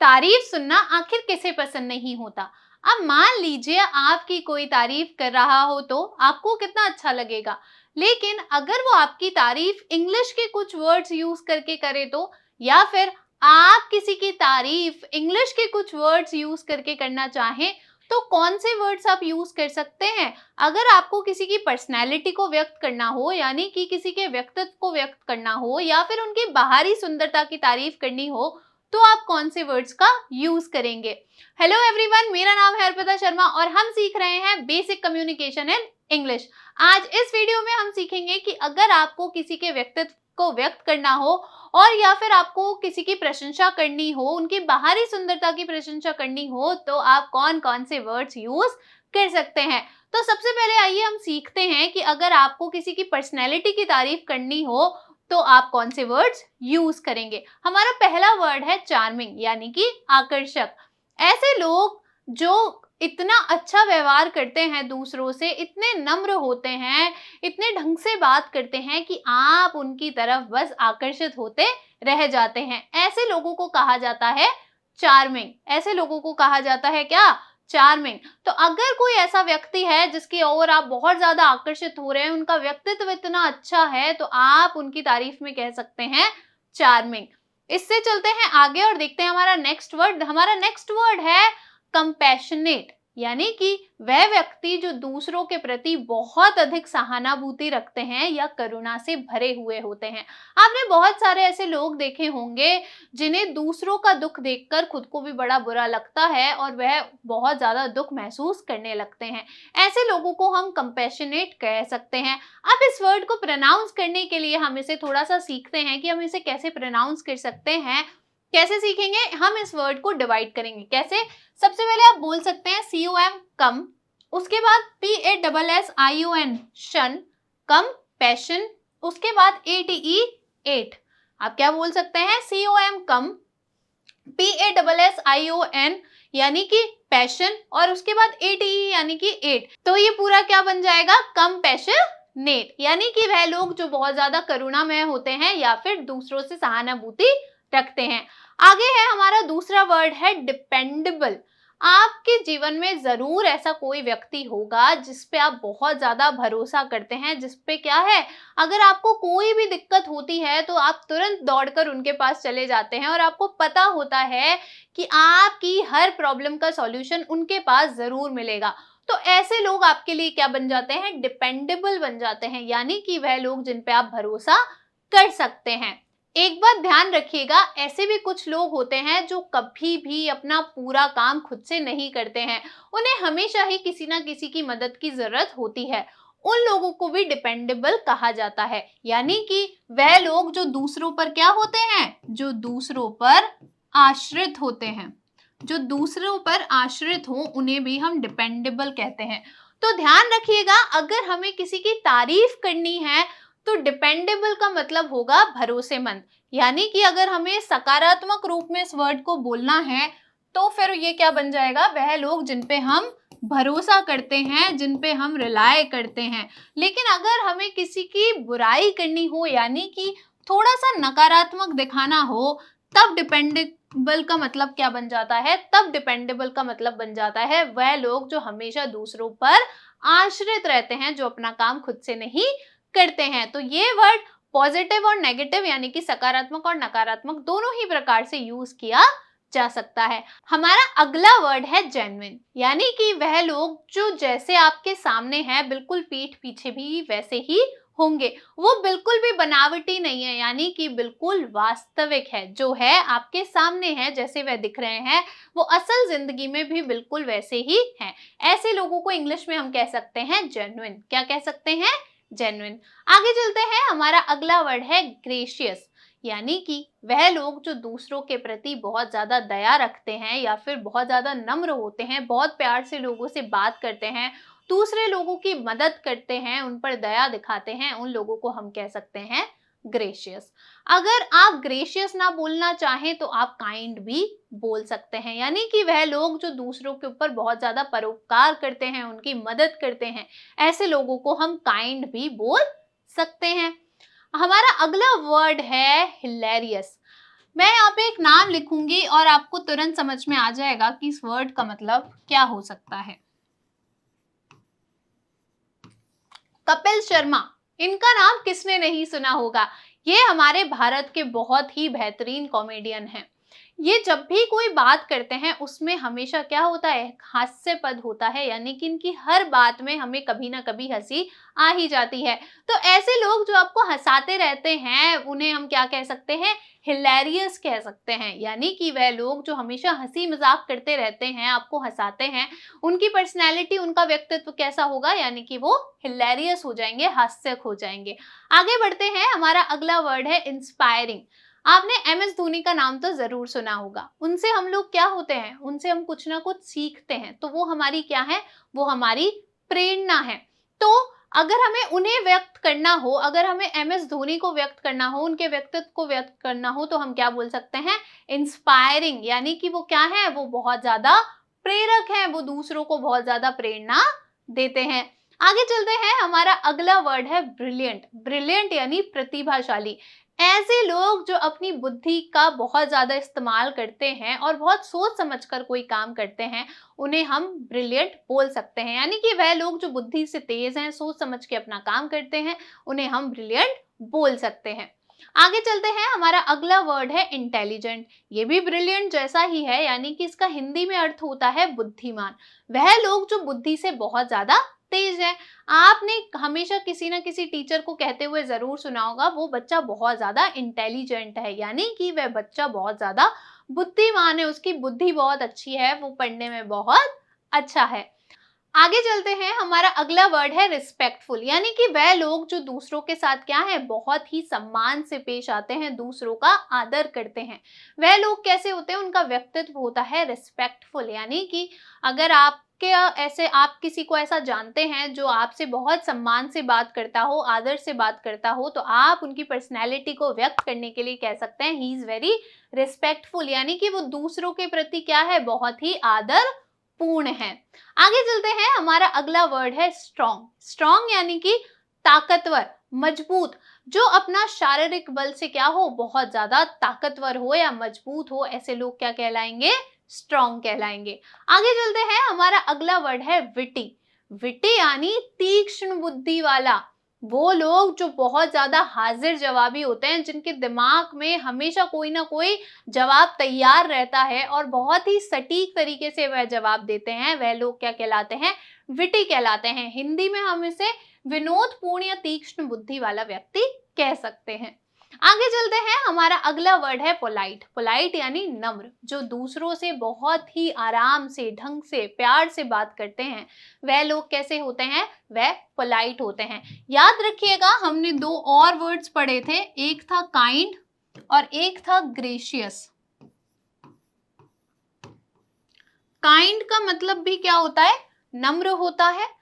तारीफ सुनना आखिर किसे पसंद नहीं होता। अब मान लीजिए आपकी कोई तारीफ कर रहा हो तो आपको कितना अच्छा लगेगा, लेकिन अगर वो आपकी तारीफ इंग्लिश के कुछ वर्ड्स यूज करके करे तो, या फिर आप किसी की तारीफ इंग्लिश के कुछ वर्ड्स यूज करके करना चाहें तो कौन से वर्ड्स आप यूज कर सकते हैं। अगर आपको किसी की पर्सनैलिटी को व्यक्त करना हो, यानी कि किसी के व्यक्तित्व को व्यक्त करना हो, या फिर उनकी बाहरी सुंदरता की तारीफ करनी हो, तो आप कौन से वर्ड्स का यूज करेंगे। हेलो एवरीवन, मेरा नाम है अर्पिता शर्मा और हम सीख रहे हैं बेसिक कम्युनिकेशन इन इंग्लिश। आज इस वीडियो में हम सीखेंगे कि अगर आपको किसी के व्यक्तित्व को व्यक्त करना हो और या फिर आपको किसी की प्रशंसा करनी हो, उनकी बाहरी सुंदरता की प्रशंसा करनी हो, तो आप कौन कौन से वर्ड्स यूज कर सकते हैं। तो सबसे पहले आइए हम सीखते हैं कि अगर आपको किसी की पर्सनैलिटी की तारीफ करनी हो तो आप कौन से वर्ड्स यूज करेंगे। हमारा पहला वर्ड है चार्मिंग, यानी कि आकर्षक। ऐसे लोग जो इतना अच्छा व्यवहार करते हैं दूसरों से, इतने नम्र होते हैं, इतने ढंग से बात करते हैं कि आप उनकी तरफ बस आकर्षित होते रह जाते हैं। ऐसे लोगों को कहा जाता है चार्मिंग। ऐसे लोगों को कहा जाता है क्या? चार्मिंग। तो अगर कोई ऐसा व्यक्ति है जिसकी ओर आप बहुत ज्यादा आकर्षित हो रहे हैं, उनका व्यक्तित्व इतना अच्छा है, तो आप उनकी तारीफ में कह सकते हैं चार्मिंग। इससे चलते हैं आगे और देखते हैं हमारा नेक्स्ट वर्ड। हमारा नेक्स्ट वर्ड है कंपैशनेट, यानी कि वह व्यक्ति जो दूसरों के प्रति बहुत अधिक सहानुभूति रखते हैं या करुणा से भरे हुए होते हैं। आपने बहुत सारे ऐसे लोग देखे होंगे जिन्हें दूसरों का दुख देखकर खुद को भी बड़ा बुरा लगता है और वह बहुत ज्यादा दुख महसूस करने लगते हैं। ऐसे लोगों को हम कंपैशनेट कह सकते हैं। अब इस वर्ड को प्रोनाउंस करने के लिए हम इसे थोड़ा सा सीखते हैं कि हम इसे कैसे प्रोनाउंस कर सकते हैं। कैसे सीखेंगे? हम इस वर्ड को डिवाइड करेंगे। कैसे? सबसे पहले आप बोल सकते हैं COM कम, उसके बाद PASSION शन, कम पैशन, उसके बाद ATE एट। आप क्या बोल सकते हैं? COM कम, PASSION यानी कि पैशन, और उसके बाद ATE यानी कि एट। तो ये पूरा क्या बन जाएगा? कम पैशन नेट, यानी कि वह लोग जो बहुत ज्यादा करुणामय होते हैं या फिर दूसरों से सहानुभूति रखते हैं। आगे है हमारा दूसरा वर्ड है डिपेंडेबल। आपके जीवन में जरूर ऐसा कोई व्यक्ति होगा जिस पे आप बहुत ज्यादा भरोसा करते हैं, जिस पे क्या है, अगर आपको कोई भी दिक्कत होती है तो आप तुरंत दौड़कर उनके पास चले जाते हैं और आपको पता होता है कि आपकी हर प्रॉब्लम का सॉल्यूशन उनके पास जरूर मिलेगा। तो ऐसे लोग आपके लिए क्या बन जाते हैं? डिपेंडेबल बन जाते हैं, यानी कि वह लोग जिन पे आप भरोसा कर सकते हैं। एक बात ध्यान रखिएगा, ऐसे भी कुछ लोग होते हैं जो कभी भी अपना पूरा काम खुद से नहीं करते हैं, उन्हें हमेशा ही किसी ना किसी की मदद की जरूरत होती है। उन लोगों को भी डिपेंडेबल कहा जाता है, यानी कि वह लोग जो दूसरों पर क्या होते हैं? जो दूसरों पर आश्रित होते हैं। जो दूसरों पर आश्रित हो उन्हें भी हम डिपेंडेबल कहते हैं। तो ध्यान रखिएगा, अगर हमें किसी की तारीफ करनी है तो डिपेंडेबल का मतलब होगा भरोसेमंद, यानी कि अगर हमें सकारात्मक रूप में इस वर्ड को बोलना है तो फिर ये क्या बन जाएगा? वह लोग जिन पे हम भरोसा करते हैं, जिन पे हम रिलाय करते हैं। लेकिन अगर हमें किसी की बुराई करनी हो, यानी कि थोड़ा सा नकारात्मक दिखाना हो, तब डिपेंडेबल का मतलब क्या बन जाता है? तब डिपेंडेबल का मतलब बन जाता है वह लोग जो हमेशा दूसरों पर आश्रित रहते हैं, जो अपना काम खुद से नहीं करते हैं। तो ये वर्ड पॉजिटिव और नेगेटिव, यानी कि सकारात्मक और नकारात्मक दोनों ही प्रकार से यूज किया जा सकता है। हमारा अगला वर्ड है जेन्युइन, यानी कि वह लोग जो जैसे आपके सामने हैं बिल्कुल पीठ पीछे भी वैसे ही होंगे। वो बिल्कुल भी बनावटी नहीं है, यानी कि बिल्कुल वास्तविक है, जो है आपके सामने है, जैसे वह दिख रहे हैं वो असल जिंदगी में भी बिल्कुल वैसे ही हैं। ऐसे लोगों को इंग्लिश में हम कह सकते हैं जेन्युइन। क्या कह सकते हैं? जेन्युइन। आगे चलते हैं, हमारा अगला वर्ड है ग्रेशियस, यानी कि वह लोग जो दूसरों के प्रति बहुत ज्यादा दया रखते हैं या फिर बहुत ज्यादा नम्र होते हैं, बहुत प्यार से लोगों से बात करते हैं, दूसरे लोगों की मदद करते हैं, उन पर दया दिखाते हैं, उन लोगों को हम कह सकते हैं ग्रेशियस। अगर आप ग्रेशियस ना बोलना चाहें तो आप काइंड भी बोल सकते हैं, यानी कि वह लोग जो दूसरों के ऊपर बहुत ज्यादा परोपकार करते हैं, उनकी मदद करते हैं, ऐसे लोगों को हम काइंड भी बोल सकते हैं। हमारा अगला वर्ड है हिलेरियस। मैं यहाँ पे एक नाम लिखूंगी और आपको तुरंत समझ में आ जाएगा कि इस वर्ड का मतलब क्या हो सकता है। कपिल शर्मा, इनका नाम किसने नहीं सुना होगा। ये हमारे भारत के बहुत ही बेहतरीन कॉमेडियन हैं। ये जब भी कोई बात करते हैं उसमें हमेशा क्या होता है, हास्यपद होता है, यानी कि इनकी हर बात में हमें कभी ना कभी हंसी आ ही जाती है। तो ऐसे लोग जो आपको हंसाते रहते हैं उन्हें हम क्या कह सकते हैं, हिलेरियस कह सकते हैं। यानी कि वह लोग जो हमेशा हंसी मजाक करते रहते हैं, आपको हंसाते हैं, उनकी पर्सनैलिटी, उनका व्यक्तित्व कैसा होगा, यानी कि वो हिलेरियस हो जाएंगे, हास्यक हो जाएंगे। आगे बढ़ते हैं, हमारा अगला वर्ड है इंस्पायरिंग। आपने MS धोनी का नाम तो जरूर सुना होगा। उनसे हम लोग क्या होते हैं, उनसे हम कुछ ना कुछ सीखते हैं, तो वो हमारी क्या है, वो हमारी प्रेरणा है। तो अगर हमें उन्हें व्यक्त करना हो, अगर हमें MS धोनी को व्यक्त करना हो, उनके व्यक्तित्व को व्यक्त करना हो, तो हम क्या बोल सकते हैं, इंस्पायरिंग। यानी कि वो क्या है, वो बहुत ज्यादा प्रेरक है, वो दूसरों को बहुत ज्यादा प्रेरणा देते हैं। आगे चलते हैं, हमारा अगला वर्ड है ब्रिलियंट। ब्रिलियंट यानी प्रतिभाशाली। ऐसे लोग जो अपनी बुद्धि का बहुत ज्यादा इस्तेमाल करते हैं और बहुत सोच समझकर कोई काम करते हैं, उन्हें हम ब्रिलियंट बोल सकते हैं। यानी कि वह लोग जो बुद्धि से तेज हैं, सोच समझ के अपना काम करते हैं, उन्हें हम ब्रिलियंट बोल सकते हैं। आगे चलते हैं, हमारा अगला वर्ड है इंटेलिजेंट। ये भी ब्रिलियंट जैसा ही है, यानी कि इसका हिंदी में अर्थ होता है बुद्धिमान। वह लोग जो बुद्धि से बहुत ज्यादा तेज है। आपने हमेशा किसी ना किसी टीचर को कहते हुए जरूर सुना होगा, वो बच्चा बहुत ज्यादा इंटेलिजेंट है, यानी कि वह बच्चा बहुत ज्यादा बुद्धिमान है, उसकी बुद्धि बहुत अच्छी है, वो पढ़ने में बहुत अच्छा है। आगे चलते हैं, हमारा अगला वर्ड है रिस्पेक्टफुल। यानी कि वह लोग जो दूसरों के साथ क्या है, बहुत ही सम्मान से पेश आते हैं, दूसरों का आदर करते हैं। वह लोग कैसे होते हैं, उनका व्यक्तित्व होता है रिस्पेक्टफुल। यानी कि अगर आपके ऐसे, आप किसी को ऐसा जानते हैं जो आपसे बहुत सम्मान से बात करता हो, आदर से बात करता हो, तो आप उनकी पर्सनैलिटी को व्यक्त करने के लिए कह सकते हैं ही इज वेरी रिस्पेक्टफुल। यानी कि वो दूसरों के प्रति क्या है, बहुत ही आदर पूर्ण है। आगे चलते हैं, हमारा अगला वर्ड है स्ट्रॉन्ग। स्ट्रॉन्ग यानी कि ताकतवर, मजबूत, जो अपना शारीरिक बल से क्या हो, बहुत ज्यादा ताकतवर हो या मजबूत हो, ऐसे लोग क्या कहलाएंगे, स्ट्रॉन्ग कहलाएंगे। आगे चलते हैं, हमारा अगला वर्ड है विटी। विटी यानी तीक्ष्ण बुद्धि वाला। वो लोग जो बहुत ज्यादा हाजिर जवाबी होते हैं, जिनके दिमाग में हमेशा कोई ना कोई जवाब तैयार रहता है और बहुत ही सटीक तरीके से वह जवाब देते हैं, वह लोग क्या कहलाते हैं, विटी कहलाते हैं। हिंदी में हम इसे विनोदपूर्ण या तीक्ष्ण बुद्धि वाला व्यक्ति कह सकते हैं। आगे चलते हैं, हमारा अगला वर्ड है पोलाइट। पोलाइट यानी नम्र, जो दूसरों से बहुत ही आराम से, ढंग से, प्यार से बात करते हैं, वह लोग कैसे होते हैं, वह पोलाइट होते हैं। याद रखिएगा, हमने दो और वर्ड्स पढ़े थे, एक था काइंड और एक था ग्रेशियस। काइंड का मतलब भी क्या होता है, नम्र होता है।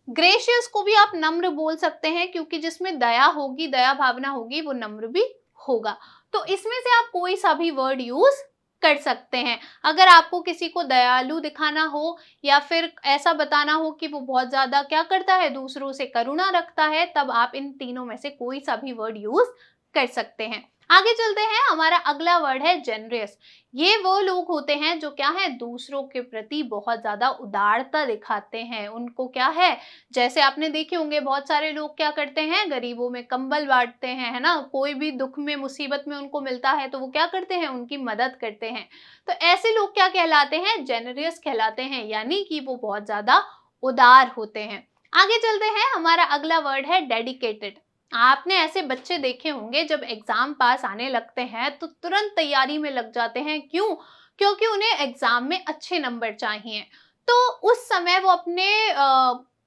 ग्रेशियस को भी आप नम्र बोल सकते हैं, क्योंकि जिसमें दया होगी, दया भावना होगी, वो नम्र भी होगा। तो इसमें से आप कोई सा भी वर्ड यूज कर सकते हैं। अगर आपको किसी को दयालु दिखाना हो या फिर ऐसा बताना हो कि वो बहुत ज्यादा क्या करता है, दूसरों से करुणा रखता है, तब आप इन तीनों में से कोई सा भी वर्ड यूज कर सकते हैं। आगे चलते हैं, हमारा अगला वर्ड है जेनरस। ये वो लोग होते हैं जो क्या है, दूसरों के प्रति बहुत ज्यादा उदारता दिखाते हैं। उनको क्या है, जैसे आपने देखे होंगे बहुत सारे लोग क्या करते हैं, गरीबों में कंबल बांटते हैं, है ना, कोई भी दुख में, मुसीबत में उनको मिलता है तो वो क्या करते हैं, उनकी मदद करते हैं। तो ऐसे लोग क्या कहलाते हैं, जेनरियस कहलाते हैं, यानी कि वो बहुत ज्यादा उदार होते हैं। आगे चलते हैं, हमारा अगला वर्ड है डेडिकेटेड। आपने ऐसे बच्चे देखे होंगे, जब एग्जाम पास आने लगते हैं तो तुरंत तैयारी में लग जाते हैं। क्यों, क्योंकि उन्हें एग्जाम में अच्छे नंबर चाहिए। तो उस समय वो अपने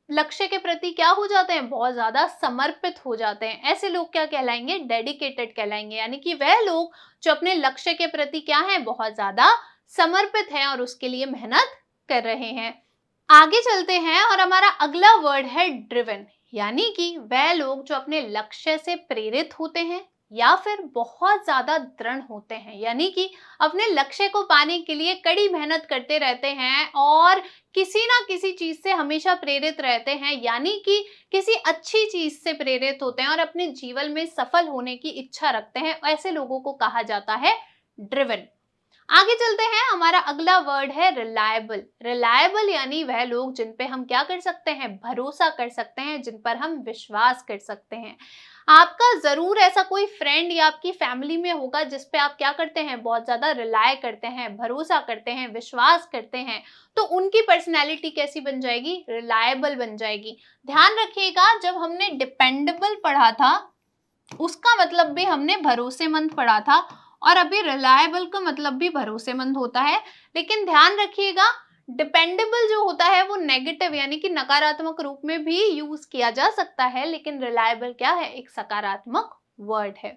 लक्ष्य के प्रति क्या हो जाते हैं, बहुत ज्यादा समर्पित हो जाते हैं। ऐसे लोग क्या कहलाएंगे, डेडिकेटेड कहलाएंगे। यानी कि वह लोग जो अपने लक्ष्य के प्रति क्या है, बहुत ज्यादा समर्पित हैं और उसके लिए मेहनत कर रहे हैं। आगे चलते हैं और हमारा अगला वर्ड है ड्रिवन। यानी कि वह लोग जो अपने लक्ष्य से प्रेरित होते हैं या फिर बहुत ज्यादा दृढ़ होते हैं, यानी कि अपने लक्ष्य को पाने के लिए कड़ी मेहनत करते रहते हैं और किसी ना किसी चीज से हमेशा प्रेरित रहते हैं, यानी कि किसी अच्छी चीज से प्रेरित होते हैं और अपने जीवन में सफल होने की इच्छा रखते हैं। ऐसे लोगों को कहा जाता है ड्रिवन। आगे चलते हैं, हमारा अगला वर्ड है रिलायबल। रिलायबल यानी वह लोग जिन पे हम क्या कर सकते हैं, भरोसा कर सकते हैं, जिन पर हम विश्वास कर सकते हैं। आपका जरूर ऐसा कोई फ्रेंड या आपकी फैमिली में होगा जिस पे आप क्या करते हैं, बहुत ज्यादा रिलाय करते हैं, भरोसा करते हैं, विश्वास करते हैं। तो उनकी पर्सनैलिटी कैसी बन जाएगी, रिलायबल बन जाएगी। ध्यान रखिएगा, जब हमने डिपेंडेबल पढ़ा था उसका मतलब भी हमने भरोसेमंद पढ़ा था, और अभी रिलायबल का मतलब भी भरोसेमंद होता है। लेकिन ध्यान रखिएगा, डिपेंडेबल जो होता है वो नेगेटिव यानी कि नकारात्मक रूप में भी यूज किया जा सकता है, लेकिन रिलायबल क्या है, एक सकारात्मक वर्ड है।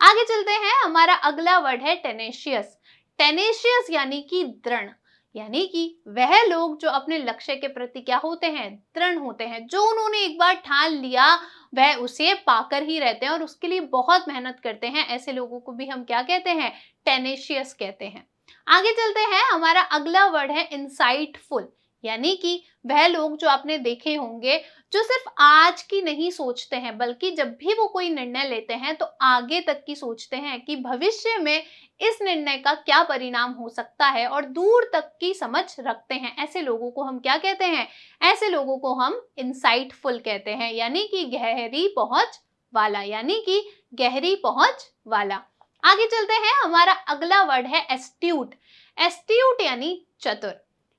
आगे चलते हैं, हमारा अगला वर्ड है टेनेशियस। टेनेशियस यानी कि दृढ़, यानी कि वह लोग जो अपने लक्ष्य के प्रति क्या होते हैं, दृढ़ होते हैं। जो उन्होंने एक बार ठान लिया वह उसे पाकर ही रहते हैं और उसके लिए बहुत मेहनत करते हैं। ऐसे लोगों को भी हम क्या कहते हैं, टेनेशियस कहते हैं। आगे चलते हैं, हमारा अगला वर्ड है इंसाइटफुल, यानी कि वह लोग जो आपने देखे होंगे जो सिर्फ आज की नहीं सोचते हैं, बल्कि जब भी वो कोई निर्णय लेते हैं तो आगे तक की सोचते हैं कि भविष्य में इस निर्णय का क्या परिणाम हो सकता है, और दूर तक की समझ रखते हैं। ऐसे लोगों को हम क्या कहते हैं, ऐसे लोगों को हम इंसाइटफुल कहते हैं, यानी कि गहरी पहुंच वाला, यानी कि गहरी पहुंच वाला। आगे चलते हैं, हमारा अगला वर्ड है एस्ट्यूट। एस्ट्यूट यानी चतुर,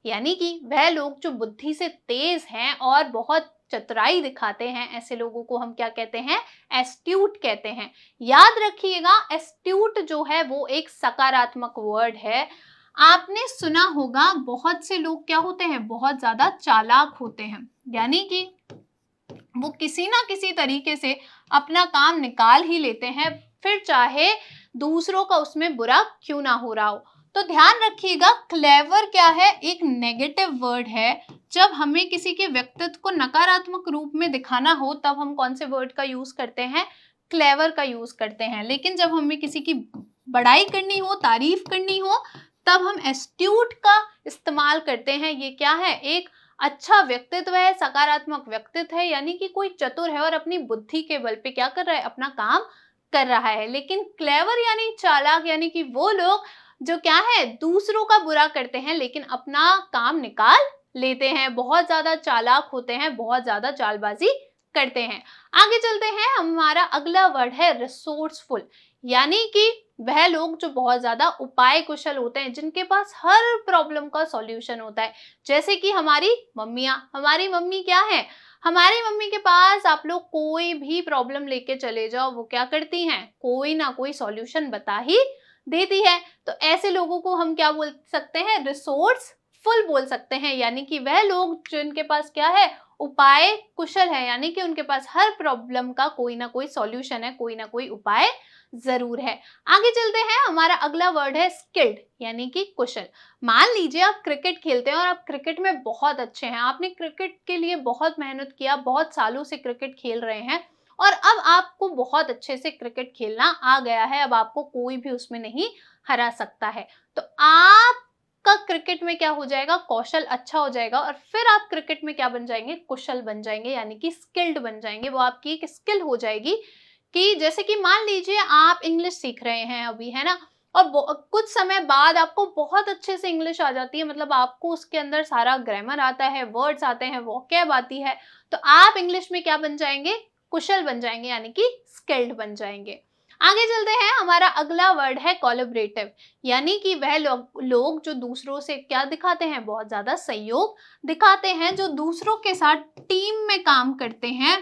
यानी कि वह लोग जो बुद्धि से तेज हैं और बहुत चतुराई दिखाते हैं, ऐसे लोगों को हम क्या कहते हैं, एस्ट्यूट कहते हैं। याद रखिएगा, एस्ट्यूट जो है वो एक सकारात्मक वर्ड है। आपने सुना होगा बहुत से लोग क्या होते हैं, बहुत ज्यादा चालाक होते हैं, यानी कि वो किसी ना किसी तरीके से अपना काम निकाल ही लेते हैं, फिर चाहे दूसरों का उसमें बुरा क्यों ना हो रहा हो। तो ध्यान रखिएगा, क्लेवर क्या है, एक नेगेटिव वर्ड है। जब हमें किसी के व्यक्तित्व को नकारात्मक रूप में दिखाना हो तब हम कौन से वर्ड का यूज करते हैं, क्लेवर का यूज करते हैं। लेकिन जब हमें किसी की बड़ाई करनी हो, तारीफ करनी हो, तब हम एस्ट्यूट का इस्तेमाल करते हैं। ये क्या है, एक अच्छा व्यक्तित्व है, सकारात्मक व्यक्तित्व है, यानी कि कोई चतुर है और अपनी बुद्धि के बल पे क्या कर रहा है, अपना काम कर रहा है। लेकिन क्लेवर यानी चालाक, यानी कि वो लोग जो क्या है, दूसरों का बुरा करते हैं लेकिन अपना काम निकाल लेते हैं, बहुत ज्यादा चालाक होते हैं, बहुत ज्यादा चालबाजी करते हैं। आगे चलते हैं, हमारा अगला वर्ड है रिसोर्सफुल, यानी कि वह लोग जो बहुत ज्यादा उपाय कुशल होते हैं, जिनके पास हर प्रॉब्लम का सॉल्यूशन होता है। जैसे कि हमारी मम्मियाँ, हमारी मम्मी क्या है, हमारी मम्मी के पास आप लोग कोई भी प्रॉब्लम लेके चले जाओ, वो क्या करती हैं, कोई ना कोई सॉल्यूशन बता ही देती है। तो ऐसे लोगों को हम क्या बोल सकते हैं, रिसोर्सफुल बोल सकते हैं, यानी कि वह लोग जिनके पास क्या है, उपाय कुशल है, यानी कि उनके पास हर प्रॉब्लम का कोई ना कोई सॉल्यूशन है, कोई ना कोई उपाय जरूर है। आगे चलते हैं, हमारा अगला वर्ड है स्किल्ड, यानी कि कुशल। मान लीजिए आप क्रिकेट खेलते हैं और आप क्रिकेट में बहुत अच्छे हैं, आपने क्रिकेट के लिए बहुत मेहनत किया, बहुत सालों से क्रिकेट खेल रहे हैं और अब आपको बहुत अच्छे से क्रिकेट खेलना आ गया है, अब आपको कोई भी उसमें नहीं हरा सकता है। तो आपका क्रिकेट में क्या हो जाएगा, कौशल अच्छा हो जाएगा और फिर आप क्रिकेट में क्या बन जाएंगे, कुशल बन जाएंगे, यानी कि स्किल्ड बन जाएंगे। वो आपकी एक स्किल हो जाएगी कि जैसे कि मान लीजिए आप इंग्लिश सीख रहे हैं अभी, है ना, और कुछ समय बाद आपको बहुत अच्छे से इंग्लिश आ जाती है, मतलब आपको उसके अंदर सारा ग्रामर आता है, वर्ड्स आते हैं, वोकैब आती है, तो आप इंग्लिश में क्या बन जाएंगे, कुशल बन जाएंगे, यानी कि स्किल्ड बन जाएंगे। आगे चलते हैं, हमारा अगला वर्ड है कोलैबोरेटिव, यानी कि वह लोग जो दूसरों से क्या दिखाते हैं, बहुत ज्यादा सहयोग दिखाते हैं, जो दूसरों के साथ टीम में काम करते हैं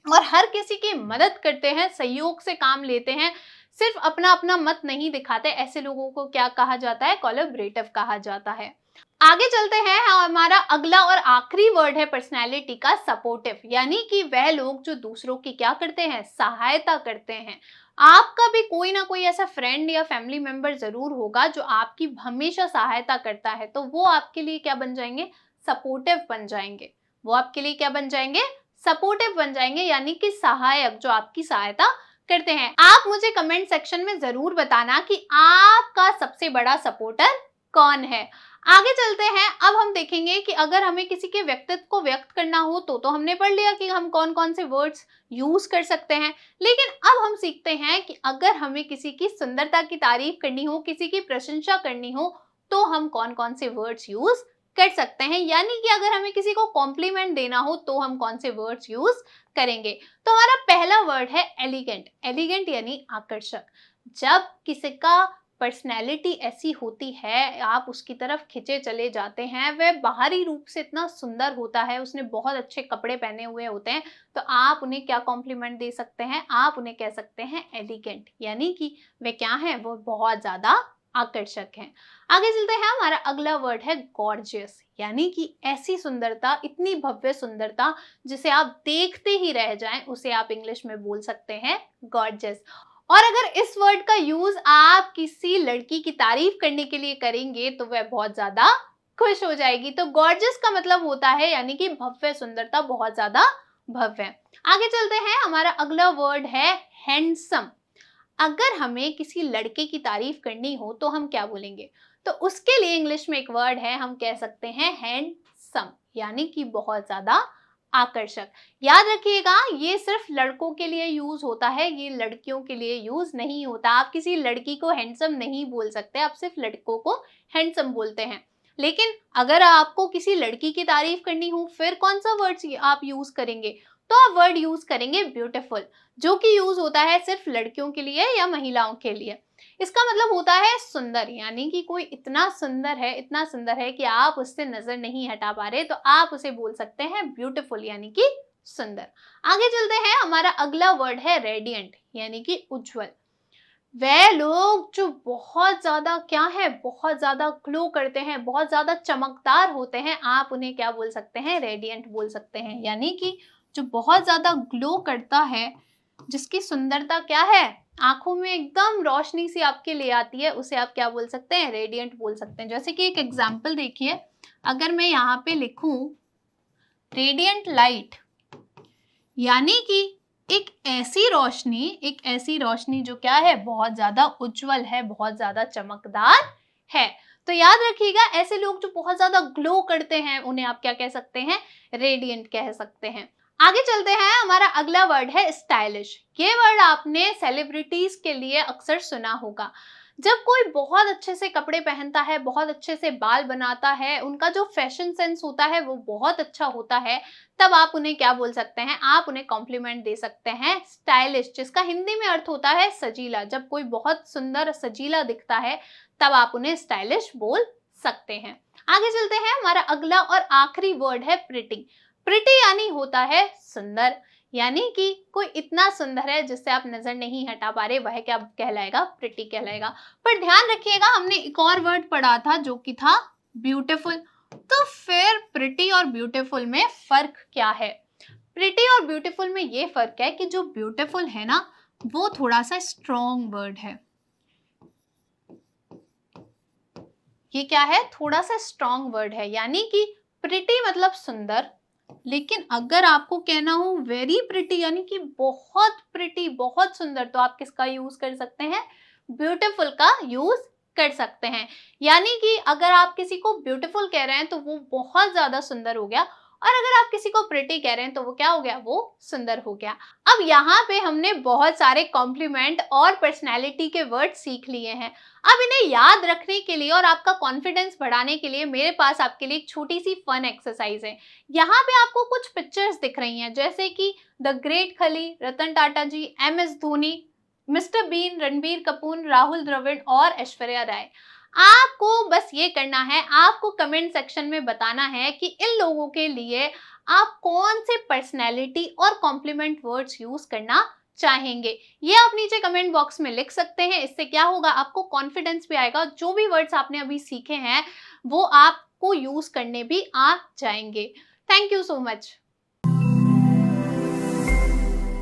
और हर किसी की मदद करते हैं, सहयोग से काम लेते हैं, सिर्फ अपना अपना मत नहीं दिखाते। ऐसे लोगों को क्या कहा जाता है, कोलैबोरेटिव कहा जाता है। आगे चलते हैं, हमारा अगला और आखिरी वर्ड है पर्सनैलिटी का, सपोर्टिव, यानी कि वह लोग जो दूसरों की क्या करते हैं, सहायता करते हैं। आपका भी कोई ना कोई ऐसा फ्रेंड या फैमिली मेंबर जरूर होगा जो आपकी हमेशा सहायता करता है, तो वो आपके लिए क्या बन जाएंगे, सपोर्टिव बन जाएंगे। वो आपके लिए क्या बन जाएंगे, सपोर्टिव बन जाएंगे, यानी कि सहायक, जो आपकी सहायता करते हैं। आप मुझे कमेंट सेक्शन में जरूर बताना कि आपका सबसे बड़ा सपोर्टर कौन है। आगे चलते हैं। अब हम देखेंगे कि अगर हमें किसी के व्यक्तित्व को व्यक्त करना हो तो हमने पढ़ लिया कि हम कौन कौन से वर्ड्स यूज कर सकते हैं। लेकिन अब हम सीखते हैं कि अगर हमें किसी की सुंदरता की तारीफ करनी हो, किसी की प्रशंसा करनी हो, तो हम कौन कौन से वर्ड्स यूज कर सकते हैं। यानी कि अगर हमें किसी को कॉम्प्लीमेंट देना हो तो हम कौन से वर्ड्स यूज करेंगे। तो हमारा पहला वर्ड है एलिगेंट। एलिगेंट यानी आकर्षक। जब किसी का पर्सनैलिटी ऐसी होती है, आप उसकी तरफ खिंचे चले जाते हैं, वह बाहरी रूप से इतना सुंदर होता है, उसने बहुत अच्छे कपड़े पहने हुए होते हैं, तो आप उन्हें क्या कॉम्प्लीमेंट दे सकते हैं, आप उन्हें कह सकते हैं एलिगेंट। यानी कि वे क्या हैं, वो बहुत ज्यादा आकर्षक हैं। आगे चलते हैं। हमारा अगला वर्ड है गॉर्जियस। यानी कि ऐसी सुंदरता, इतनी भव्य सुंदरता जिसे आप देखते ही रह जाएं, उसे आप इंग्लिश में बोल सकते हैं गॉर्जियस। और अगर इस वर्ड का यूज आप किसी लड़की की तारीफ करने के लिए करेंगे तो वह बहुत ज्यादा खुश हो जाएगी। तो गॉर्जियस का मतलब होता है यानी कि भव्य सुंदरता, बहुत ज्यादा भव्य। आगे चलते हैं। हमारा अगला वर्ड है हैंडसम। अगर हमें किसी लड़के की तारीफ करनी हो तो हम क्या बोलेंगे, तो उसके लिए इंग्लिश में एक वर्ड है, हम कह सकते हैं हैंडसम, यानी कि बहुत ज्यादा आकर्षक। याद रखिएगा, ये सिर्फ लड़कों के लिए यूज होता है, ये लड़कियों के लिए यूज नहीं होता। आप किसी लड़की को हैंडसम नहीं बोल सकते, आप सिर्फ लड़कों को हैंडसम बोलते हैं। लेकिन अगर आपको किसी लड़की की तारीफ करनी हो, फिर कौन सा वर्ड आप यूज करेंगे, तो आप वर्ड यूज करेंगे ब्यूटीफुल, जो कि यूज होता है सिर्फ लड़कियों के लिए या महिलाओं के लिए। इसका मतलब होता है सुंदर, यानी कि कोई इतना सुंदर है, इतना सुंदर है कि आप उससे नजर नहीं हटा पा रहे, तो आप उसे बोल सकते हैं ब्यूटीफुल, यानी कि सुंदर। आगे चलते हैं। हमारा अगला वर्ड है रेडिएंट, यानी कि उज्जवल। वह लोग जो बहुत ज्यादा क्या है, बहुत ज्यादा ग्लो करते हैं, बहुत ज्यादा चमकदार होते हैं, आप उन्हें क्या बोल सकते हैं, रेडिएंट बोल सकते हैं। यानी कि जो बहुत ज्यादा ग्लो करता है, जिसकी सुंदरता क्या है, आंखों में एकदम रोशनी सी आपके ले आती है, उसे आप क्या बोल सकते हैं, रेडिएंट बोल सकते हैं। जैसे कि एक एग्जांपल देखिए, अगर मैं यहाँ पे लिखूं रेडिएंट लाइट, यानी कि एक ऐसी रोशनी जो क्या है, बहुत ज्यादा उज्जवल है, बहुत ज्यादा चमकदार है। तो याद रखिएगा, ऐसे लोग जो बहुत ज्यादा ग्लो करते हैं उन्हें आप क्या कह सकते हैं, रेडिएंट कह सकते हैं। आगे चलते हैं। हमारा अगला वर्ड है स्टाइलिश। ये वर्ड आपने सेलिब्रिटीज के लिए अक्सर सुना होगा। जब कोई बहुत अच्छे से कपड़े पहनता है, बहुत अच्छे से बाल बनाता है, उनका जो फैशन सेंस होता है वो बहुत अच्छा होता है, तब आप उन्हें क्या बोल सकते हैं, आप उन्हें कॉम्प्लीमेंट दे सकते हैं स्टाइलिश, जिसका हिंदी में अर्थ होता है सजीला। जब कोई बहुत सुंदर सजीला दिखता है तब आप उन्हें स्टाइलिश बोल सकते हैं। आगे चलते हैं। हमारा अगला और आखिरी वर्ड है प्रिटी। प्रिटी यानी होता है सुंदर, यानी कि कोई इतना सुंदर है जिससे आप नजर नहीं हटा पा रहे, वह क्या कहलाएगा, प्रिटी कहलाएगा। पर ध्यान रखिएगा, हमने एक और वर्ड पढ़ा था जो कि था ब्यूटीफुल। तो फिर प्रिटी और ब्यूटीफुल में फर्क क्या है। प्रिटी और ब्यूटीफुल में ये फर्क है कि जो ब्यूटीफुल है ना, वो थोड़ा सा स्ट्रॉन्ग वर्ड है। ये क्या है, थोड़ा सा स्ट्रॉन्ग वर्ड है। यानी कि प्रिटी मतलब सुंदर, लेकिन अगर आपको कहना हो वेरी प्रिटी, यानी कि बहुत प्रिटी, बहुत सुंदर, तो आप किसका यूज कर सकते हैं, ब्यूटीफुल का यूज कर सकते हैं। यानी कि अगर आप किसी को ब्यूटीफुल कह रहे हैं तो वो बहुत ज्यादा सुंदर हो गया, और अगर आप किसी को प्रिटी कह रहे हैं तो वो क्या हो गया, वो सुंदर हो गया। अब यहाँ पे हमने बहुत सारे कॉम्प्लीमेंट और पर्सनैलिटी के वर्ड सीख लिए हैं। अब इन्हें याद रखने के लिए और आपका कॉन्फिडेंस बढ़ाने के लिए मेरे पास आपके लिए एक छोटी सी फन एक्सरसाइज है। यहाँ पे आपको कुछ पिक्चर्स दिख रही हैं, जैसे कि the great Khali, Ratan Tata ji, MS Dhoni, mister Bean, Ranbir Kapoor, Rahul Dravid और ऐश्वर्या राय। आपको बस ये करना है, आपको कमेंट सेक्शन में बताना है कि इन लोगों के लिए आप कौन से पर्सनैलिटी और कॉम्प्लीमेंट वर्ड्स यूज करना चाहेंगे। ये आप नीचे कमेंट बॉक्स में लिख सकते हैं। इससे क्या होगा, आपको कॉन्फिडेंस भी आएगा, जो भी वर्ड्स आपने अभी सीखे हैं वो आपको यूज करने भी आ जाएंगे। Thank you so much.